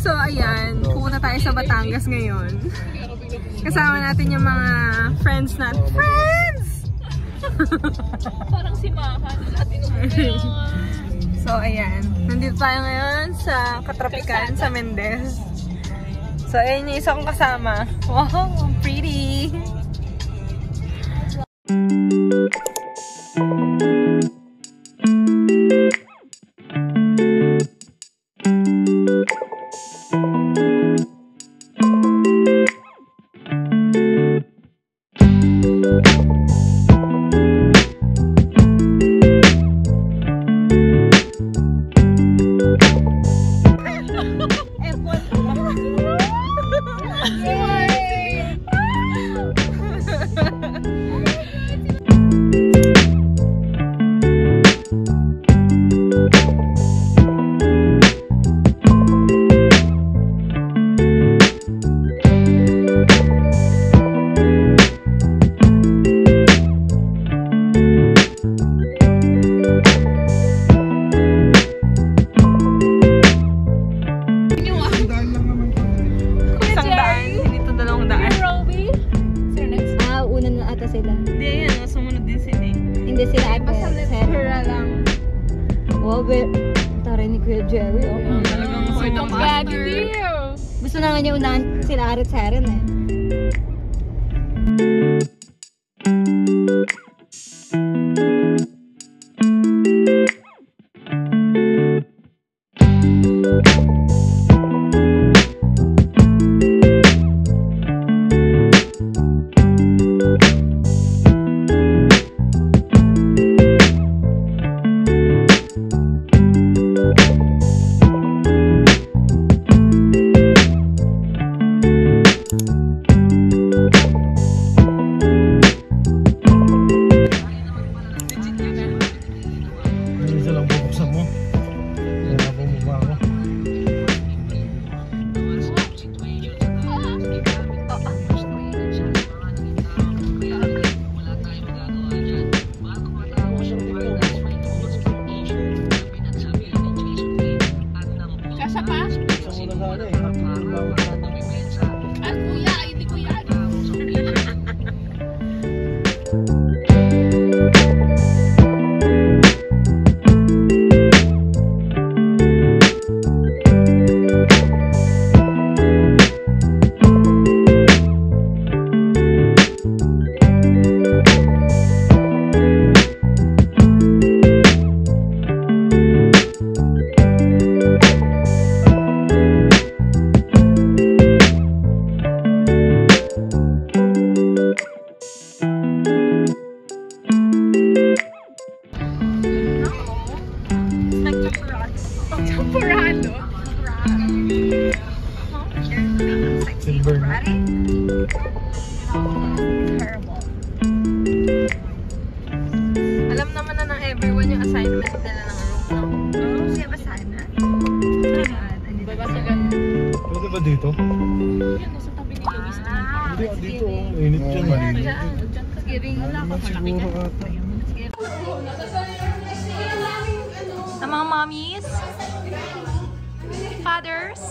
So ayan, pupunta tayo sa Batangas ngayon. Kasama natin yung mga friends natin. Friends! Parang simahan. So ayan, nandito tayo ngayon sa Katropikan, sa Mendez. So ayan yung isa kong kasama. Wow, pretty! Jerry, talagang master. Gusto na nga niya unahan sila Arit Seren eh. Alam naman na ng everyone yung assignment nila ng room, no? Oh, siya ba sana? Pwede ba dito? Yan, nasa tabi ni Luis. Hindi, dito. Init dyan. Diyan ka giving. Wala ka Siguro ata. Sa mga mommies, fathers,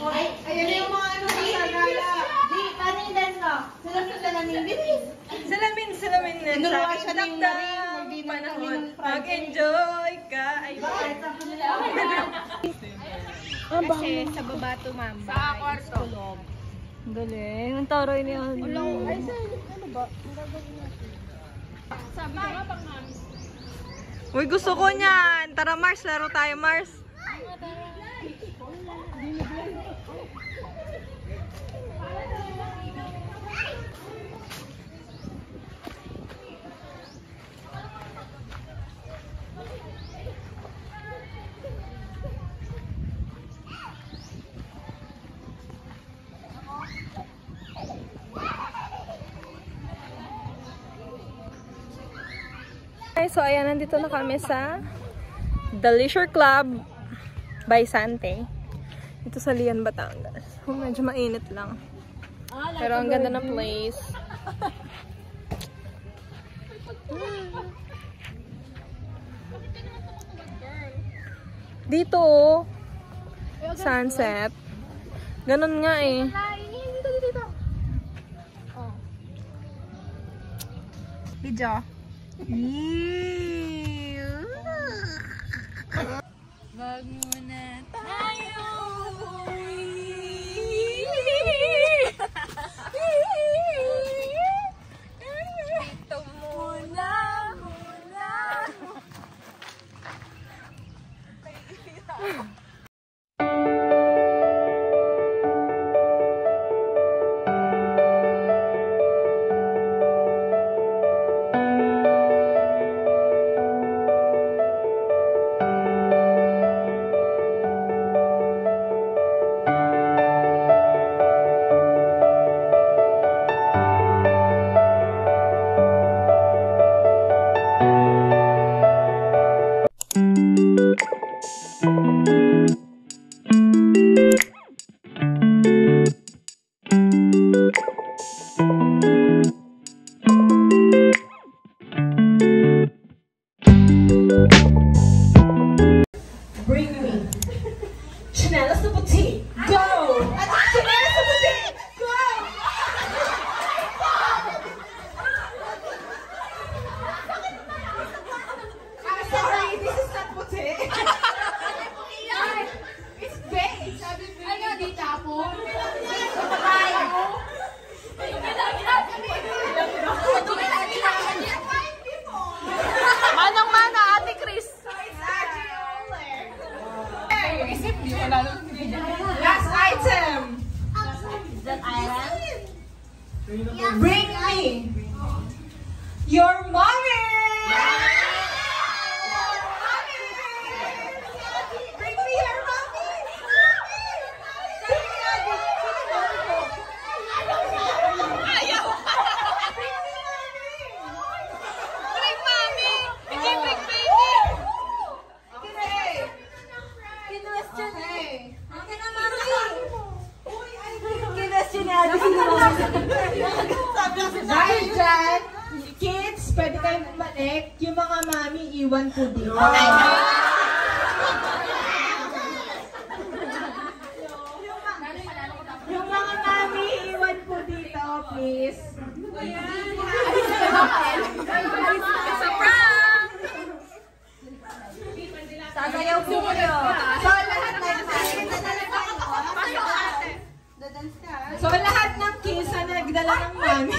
Ayun na yung mga ano sa gala. Di, paano yung dance no? Salamin, bilis. Salamin na Tinuruan sa siya ng aking panahon. Mag-enjoy ka. Ay, Kasi sa baba tumamba. Sa kwarto. galing. Ang taroy niya. Ay, ano ba? Ang gagawin natin. Sabi ko nga pang mami. Uy, gusto ko niyan. Tara Mars, laro tayo Mars. Okay, so ayan, nandito na kami sa The Leisure Club by Sante. Ito sa Lian, Batangas. Oh, medyo mainit lang. Pero ang ganda ng place. Dito, sunset. Ganon nga eh. Video. Wag muna tayo. Dito muna. Bring me. Chinelas na puti. Go! Chinelas na puti. Go! I'm sorry, this is not puti. It's beige. Ano, di tapon? Manang-mana, Ate Chris. Last item. Bring me your mommy. Bring me your mommy. Ayaw. Bring mommy. Hindi bring baby. Okay. Okay na, mami. Dahil dyan, kids, pwede kayong bumalik. Yung mga mami, iwan ko dito. Yung mga mami, iwan ko dito, please. Sa prank. Sasayaw po kayo. So, lahat ng kids na nagdala ng mami.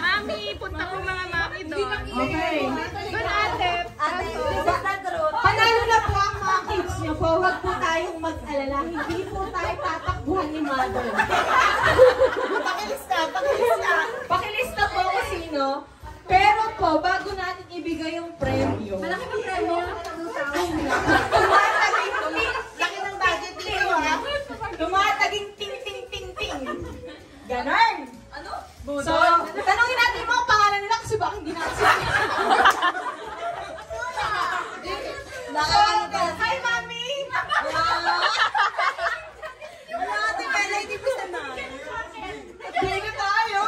Mami, punta ko mga mami doon. Okay. Good ate. Panalo na po ang mga kids niyo po. Huwag po tayong mag-alala. Hindi po tayo tatakbuhan ni mother. Pakilista po kung sino. Pero po, bago natin ibigay yung premyo. Malaki ba premyo? Laki ng budget dito, ha? Tumataging ting-ting-ting-ting. Ganon. Ano? So, tanongin natin yung mga pangalan nila kasi baka hindi natin sila. Hi, Mami! Wala natin pala, hindi po sa na. Hindi tayo.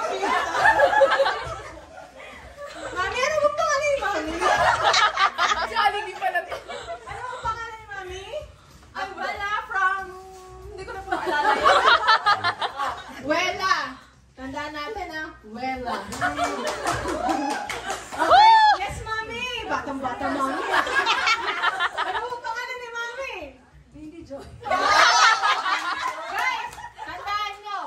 Mami, ano bang pangalan ni Mami? Jollibee pala to. Ano bang pangalan ni Mami? Ay, wala from... Hindi ko na po maalala. Wela. Tandaan natin, ha? Wela. Okay. Yes, Mami. Batang-bata, Mami. Ano bang pangalan ni Mami? Hindi, Joy. Guys, tandaan nyo.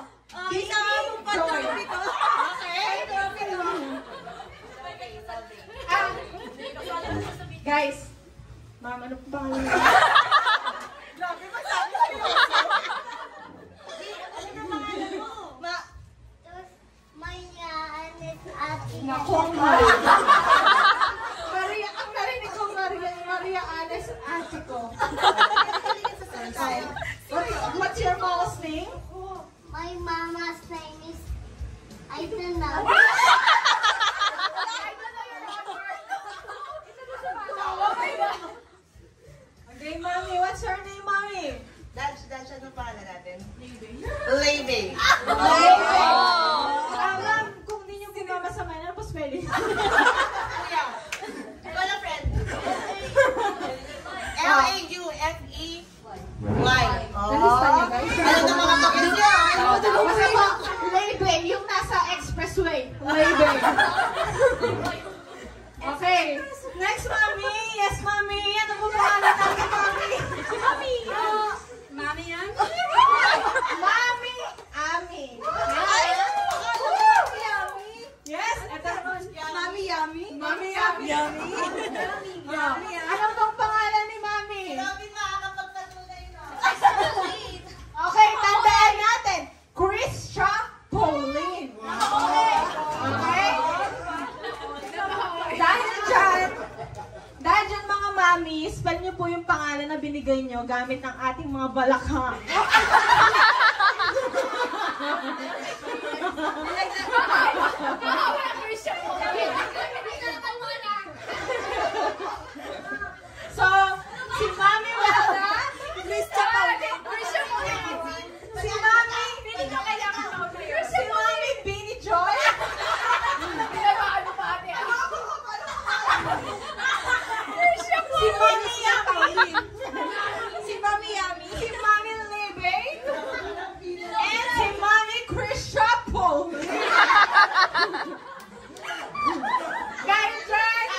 Hindi mo pa trophy ko. Okay? Trophy ko. Guys, ma'am, ano pa pangalan niyo? Grabe, masabi sa'yo. Ano na pangalan mo? Naku, ang Maria, ang narinig ko, Maria Anes, ate ko. What's your mom's name? My mama's name is, I don't know. family. Wala friend. L-A-U-F-E-Y. Alam na mga pag-isyan. Label, yung nasa expressway. Label. Okay. Next, Mami. Yes, Mami. Ano po pangalan natin, Mami? Mami. Mami yan? Mami. Ami. Yes. Mami Yummy. Mami Yummy. Yummy. Ano bang pangalan ni Mami? Mami, makakapagpatunay na. Okay, tandaan natin. Christia Pauline. Okay? Dahil dyan mga mami, spell nyo po yung pangalan na binigay nyo gamit ng ating mga balakhang. So, si Mami Wala, Christia Pauline. Si Mami, si Mami Bini Joy. Si Mami Yummy. Si Mami Yummy. Si Mami Lebe. And si Mami Christia Pauline. Guys, right?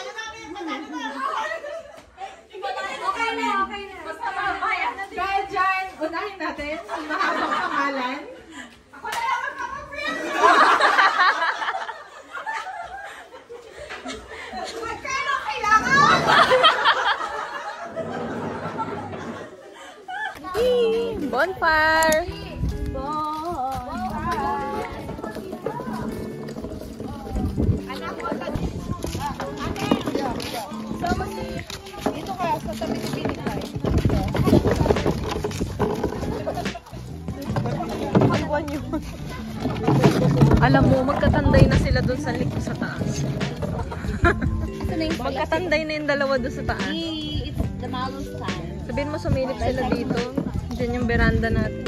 Okay na. Guys, dyan, unahin natin ang mahabang pangalan. Ako na lang magpapaprin. Magkano kailangan? Bonfire! Alam mo, magkatanday na sila dun sa likod sa taas. Magkatanday na yung dalawa dun sa taas. It's the Malus time. Sabihin mo, sumilip sila dito. Diyan yung veranda natin.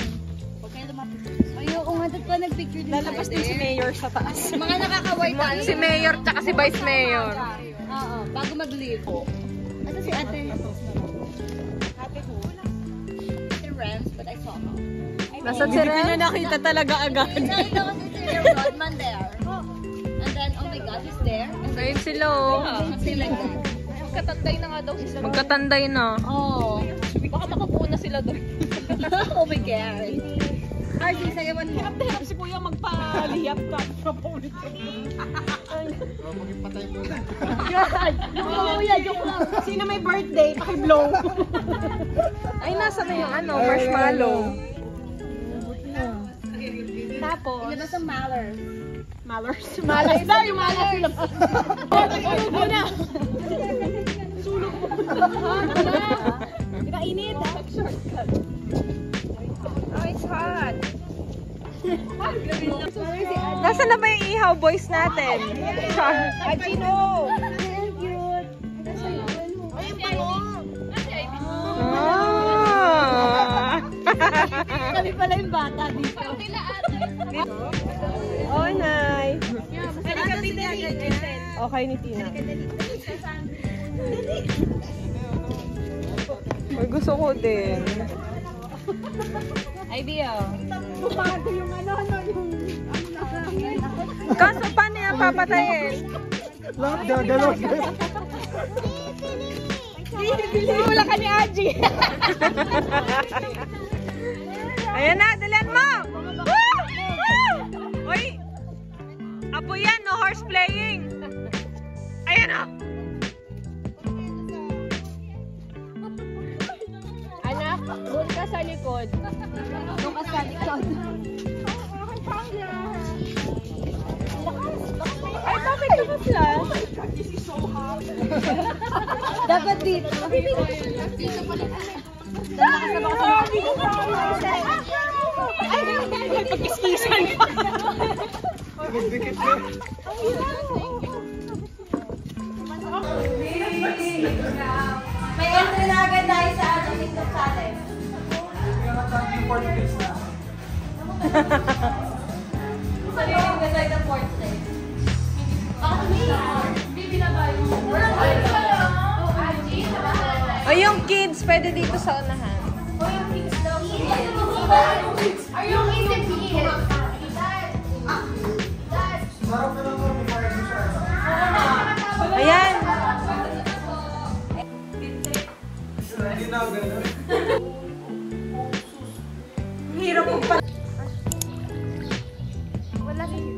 Ayoko nga, dito pa nag-picture din. Lalabas din si Mayor sa taas. Mga nakaka-white tayo. Si Mayor tsaka si Vice Mayor. Oo, bago mag-leave. Ito si ate. Ate ko. Si Rams, but I saw her. Nasa si Ren? Hindi na nakita talaga agad. Nakita ko si Sir Rodman there. And then, oh my God, he's there. Ayun sila oh. Something like that. Magkatanday na nga daw sila. Magkatanday na. Oh. Baka makapuuna sila doon. Oh my God. Archie, sa'yo man. Hirap si Kuya magpalihap ka. Magipatay po na. Oh, yeah, joke lang. Sino may birthday, paki-blow. Ay, nasa na yung ano, marshmallow. Tapos, ilabas ang Malers. Malers. Malers na, yung Malers. Sulog mo na. Sulog mo na. Pinainit. Oh, it's hot. Nasaan na ba yung ihaw boys natin? Ajino. Kami pala yung bata dito. Oh, nice. Okay ni Tina. Ay, gusto ko din. Idea. Pumago yung ano Kaso, paano yan papatayin? Lahat gagalaw. Wala ka ni Aji. Ayan na, dalian mo! Woo! Woo! Uy! Apo yan, no horse playing. Ayan o! Anak, doon ka sa likod. Doon ka sa likod. Ay, bakit ka ba flash? Dapat dito. Dito pala. Ay, pag-iskisan ka. Nagdikit na. May entry na agad tayo sa TikTok challenge. Sabi yung ganda ng fourth day. O yung kids, pwede dito sa unahan. Are you in the field? Marap na lang ako, may fire siya. Ayan. Hindi na ako gano'n. Hirap mo pa. Wala si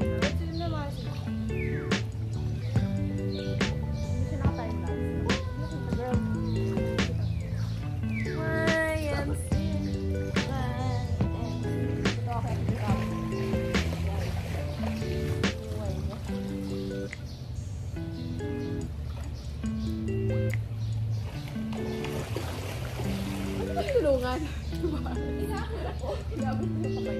tulungan. Diba? Inabot mo yung kamay.